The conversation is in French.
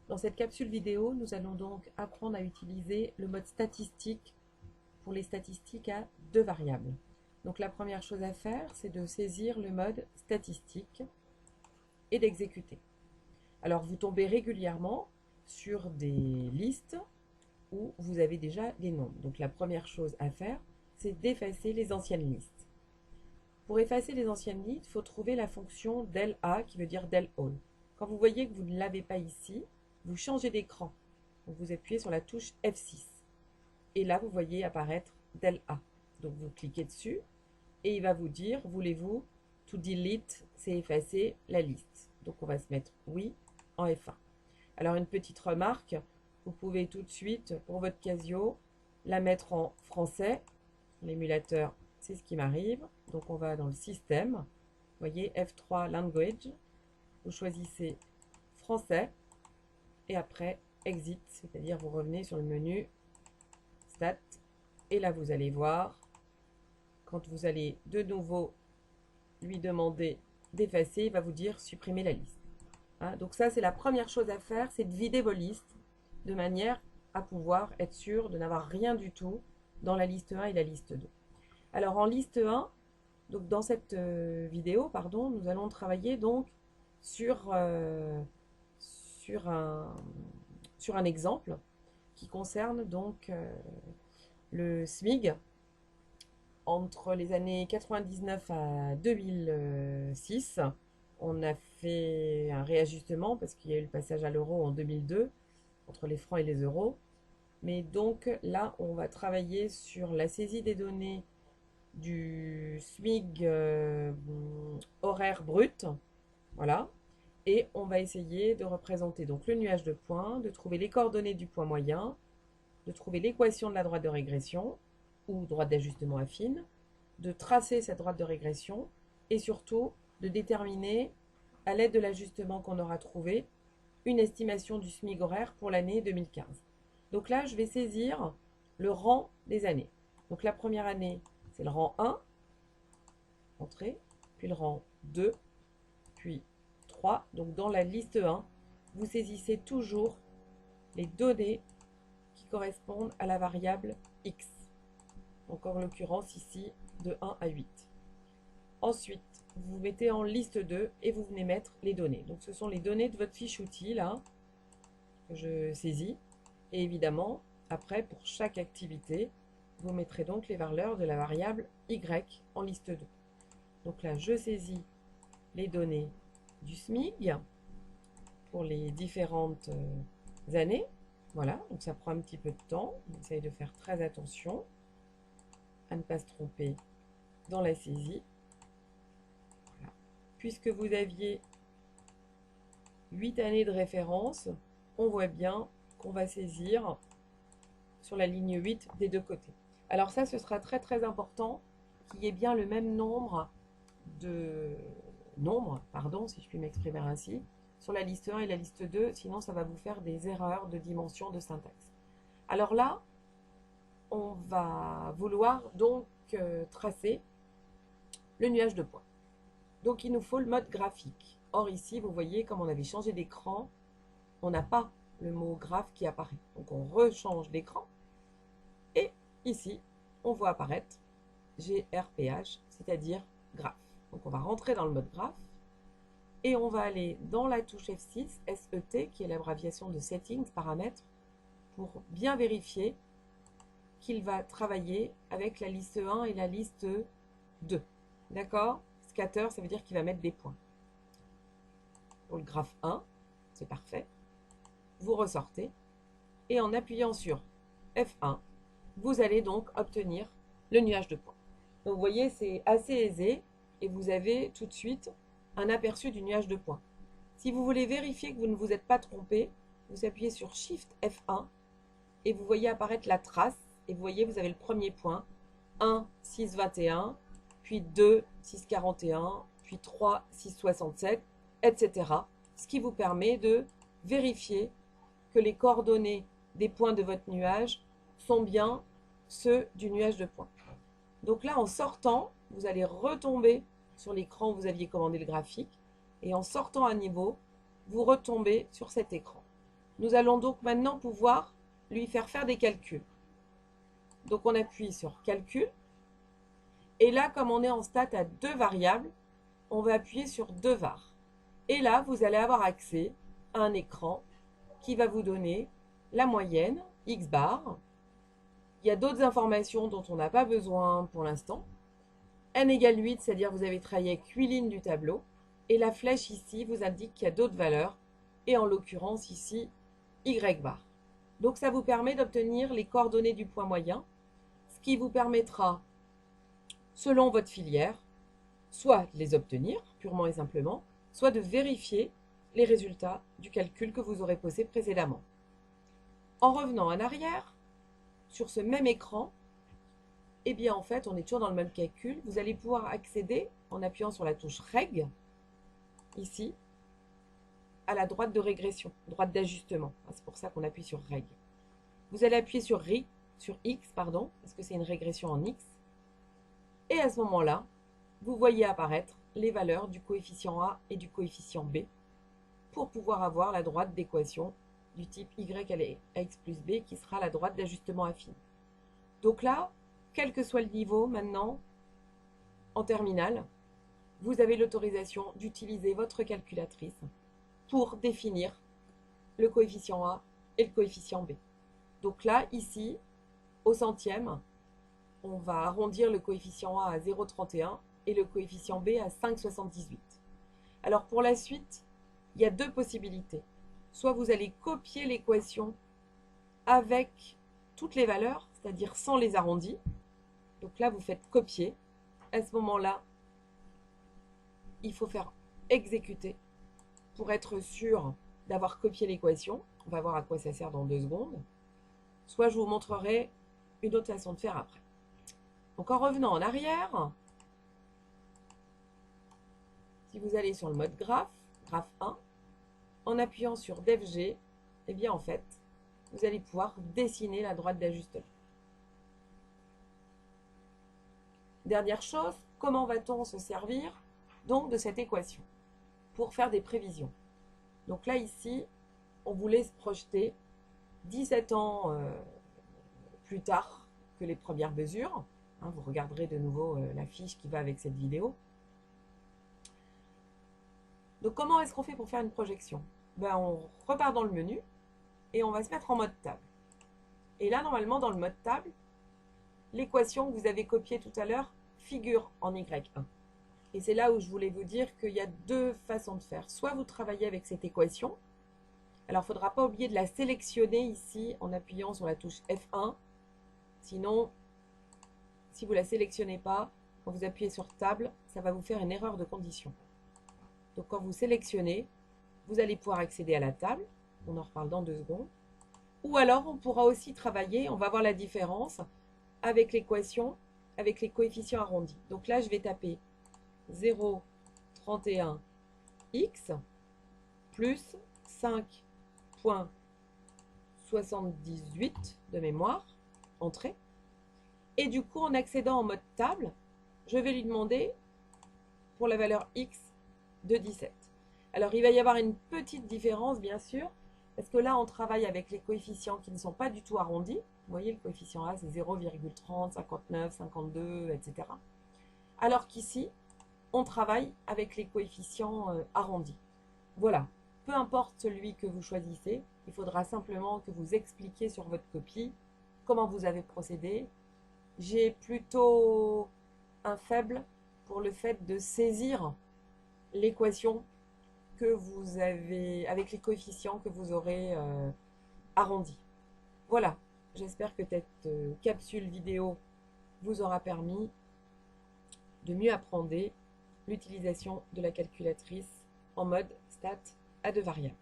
Dans cette capsule vidéo, nous allons donc apprendre à utiliser le mode statistique pour les statistiques à deux variables. Donc la première chose à faire, c'est de saisir le mode statistique et d'exécuter. Alors vous tombez régulièrement sur des listes où vous avez déjà des nombres. Donc la première chose à faire, c'est d'effacer les anciennes listes. Pour effacer les anciennes listes, il faut trouver la fonction del A qui veut dire del all. Quand vous voyez que vous ne l'avez pas ici, vous changez d'écran. Donc vous appuyez sur la touche F6. Et là, vous voyez apparaître del A. Donc vous cliquez dessus et il va vous dire, voulez-vous to delete, c'est effacer la liste. Donc on va se mettre oui en F1. Alors une petite remarque, vous pouvez tout de suite, pour votre Casio, la mettre en français. L'émulateur, c'est ce qui m'arrive. Donc on va dans le système. Vous voyez, F3 Language. Vous choisissez français. Et après, exit, c'est-à-dire vous revenez sur le menu stat. Et là, vous allez voir, quand vous allez de nouveau lui demander d'effacer, il va vous dire supprimer la liste. Hein, donc ça, c'est la première chose à faire, c'est de vider vos listes de manière à pouvoir être sûr de n'avoir rien du tout dans la liste 1 et la liste 2. Alors en liste 1, donc dans cette vidéo, pardon, nous allons travailler donc sur, sur, un, sur un exemple qui concerne donc le SMIG entre les années 99 à 2006. On a fait un réajustement parce qu'il y a eu le passage à l'euro en 2002 entre les francs et les euros. Mais donc là, on va travailler sur la saisie des données du SMIG horaire brut. Voilà. Et on va essayer de représenter donc le nuage de points, de trouver les coordonnées du point moyen, de trouver l'équation de la droite de régression ou droite d'ajustement affine, de tracer cette droite de régression et surtout de déterminer, à l'aide de l'ajustement qu'on aura trouvé, une estimation du SMIC horaire pour l'année 2015. Donc là, je vais saisir le rang des années. Donc la première année, c'est le rang 1, entrée, puis le rang 2, puis 3. Donc dans la liste 1, vous saisissez toujours les données qui correspondent à la variable x. Donc en l'occurrence ici, de 1 à 8. Ensuite, vous mettez en liste 2 et vous venez mettre les données. Donc ce sont les données de votre fiche outil là, que je saisis. Et évidemment, après, pour chaque activité, vous mettrez donc les valeurs de la variable y en liste 2. Donc là, je saisis les données du SMIG pour les différentes années. Voilà, donc ça prend un petit peu de temps. On essaye de faire très attention à ne pas se tromper dans la saisie. Voilà. Puisque vous aviez 8 années de référence, on voit bien qu'on va saisir sur la ligne 8 des deux côtés. Alors ça, ce sera très très important qu'il y ait bien le même nombre si je puis m'exprimer ainsi, sur la liste 1 et la liste 2, sinon ça va vous faire des erreurs de dimension de syntaxe. Alors là, on va vouloir donc tracer le nuage de points. Donc il nous faut le mode graphique. Or ici, vous voyez, comme on avait changé d'écran, on n'a pas le mot graphe qui apparaît. Donc on rechange d'écran. Et ici, on voit apparaître GRPH, c'est-à-dire graphe. Donc on va rentrer dans le mode graphe. Et on va aller dans la touche F6, SET, qui est l'abréviation de Settings, paramètres, pour bien vérifier qu'il va travailler avec la liste 1 et la liste 2. D'accord? Scatter, ça veut dire qu'il va mettre des points. Pour le graphe 1, c'est parfait. Vous ressortez. Et en appuyant sur F1, vous allez donc obtenir le nuage de points. Donc vous voyez, c'est assez aisé et vous avez tout de suite un aperçu du nuage de points. Si vous voulez vérifier que vous ne vous êtes pas trompé, vous appuyez sur Shift F1 et vous voyez apparaître la trace. Et vous voyez, vous avez le premier point, 1, 6, 21, puis 2, 6, 41, puis 3, 6, 67, etc. Ce qui vous permet de vérifier que les coordonnées des points de votre nuage sont bien ceux du nuage de points. Donc là, en sortant, vous allez retomber sur l'écran où vous aviez commandé le graphique. Et en sortant à niveau, vous retombez sur cet écran. Nous allons donc maintenant pouvoir lui faire des calculs. Donc on appuie sur calcul. Et là, comme on est en stat à 2 variables, on va appuyer sur 2 var. Et là, vous allez avoir accès à un écran qui va vous donner la moyenne, X bar. Il y a d'autres informations dont on n'a pas besoin pour l'instant. N égale 8, c'est-à-dire vous avez travaillé avec 8 lignes du tableau. Et la flèche ici vous indique qu'il y a d'autres valeurs. Et en l'occurrence ici, Y bar. Donc ça vous permet d'obtenir les coordonnées du point moyen, ce qui vous permettra, selon votre filière, soit de les obtenir purement et simplement, soit de vérifier les résultats du calcul que vous aurez posé précédemment. En revenant en arrière, sur ce même écran, eh bien en fait, on est toujours dans le même calcul. Vous allez pouvoir accéder, en appuyant sur la touche Rég, ici, à la droite de régression, droite d'ajustement. C'est pour ça qu'on appuie sur Rég. Vous allez appuyer sur X, parce que c'est une régression en X. Et à ce moment-là, vous voyez apparaître les valeurs du coefficient A et du coefficient B pour pouvoir avoir la droite d'équation du type Y égale X plus B qui sera la droite d'ajustement affine. Donc là, quel que soit le niveau maintenant, en terminale, vous avez l'autorisation d'utiliser votre calculatrice pour définir le coefficient A et le coefficient B. Donc là, ici, au centième, on va arrondir le coefficient A à 0,31 et le coefficient B à 5,78. Alors pour la suite, il y a deux possibilités. Soit vous allez copier l'équation avec toutes les valeurs, c'est-à-dire sans les arrondis. Donc là, vous faites copier. À ce moment-là, il faut faire exécuter pour être sûr d'avoir copié l'équation. On va voir à quoi ça sert dans 2 secondes. Soit je vous montrerai une autre façon de faire après. Donc en revenant en arrière, si vous allez sur le mode graphe 1, en appuyant sur DevG, eh bien en fait, vous allez pouvoir dessiner la droite d'ajustement. Dernière chose, comment va-t-on se servir donc de cette équation pour faire des prévisions? Donc là ici, on vous laisse projeter 17 ans plus tard que les premières mesures. Vous regarderez de nouveau la fiche qui va avec cette vidéo. Donc comment est-ce qu'on fait pour faire une projection? On repart dans le menu et on va se mettre en mode table. Et là, normalement, dans le mode table, l'équation que vous avez copiée tout à l'heure figure en Y1. Et c'est là où je voulais vous dire qu'il y a deux façons de faire. Soit vous travaillez avec cette équation. Alors, il ne faudra pas oublier de la sélectionner ici en appuyant sur la touche F1. Sinon, si vous ne la sélectionnez pas, quand vous appuyez sur table, ça va vous faire une erreur de condition. Donc, quand vous sélectionnez, vous allez pouvoir accéder à la table. On en reparle dans 2 secondes. Ou alors, on pourra aussi travailler, on va voir la différence avec l'équation, avec les coefficients arrondis. Donc là, je vais taper 0,31x plus 5,78 de mémoire, entrée. Et du coup, en accédant en mode table, je vais lui demander pour la valeur x de 17. Alors, il va y avoir une petite différence, bien sûr, parce que là, on travaille avec les coefficients qui ne sont pas du tout arrondis. Vous voyez, le coefficient A, c'est 0,30, 59, 52, etc. Alors qu'ici, on travaille avec les coefficients arrondis. Voilà, peu importe celui que vous choisissez, il faudra simplement que vous expliquiez sur votre copie comment vous avez procédé. J'ai plutôt un faible pour le fait de saisir l'équation que vous avez, avec les coefficients que vous aurez arrondis. Voilà, j'espère que cette capsule vidéo vous aura permis de mieux apprendre l'utilisation de la calculatrice en mode stat à 2 variables.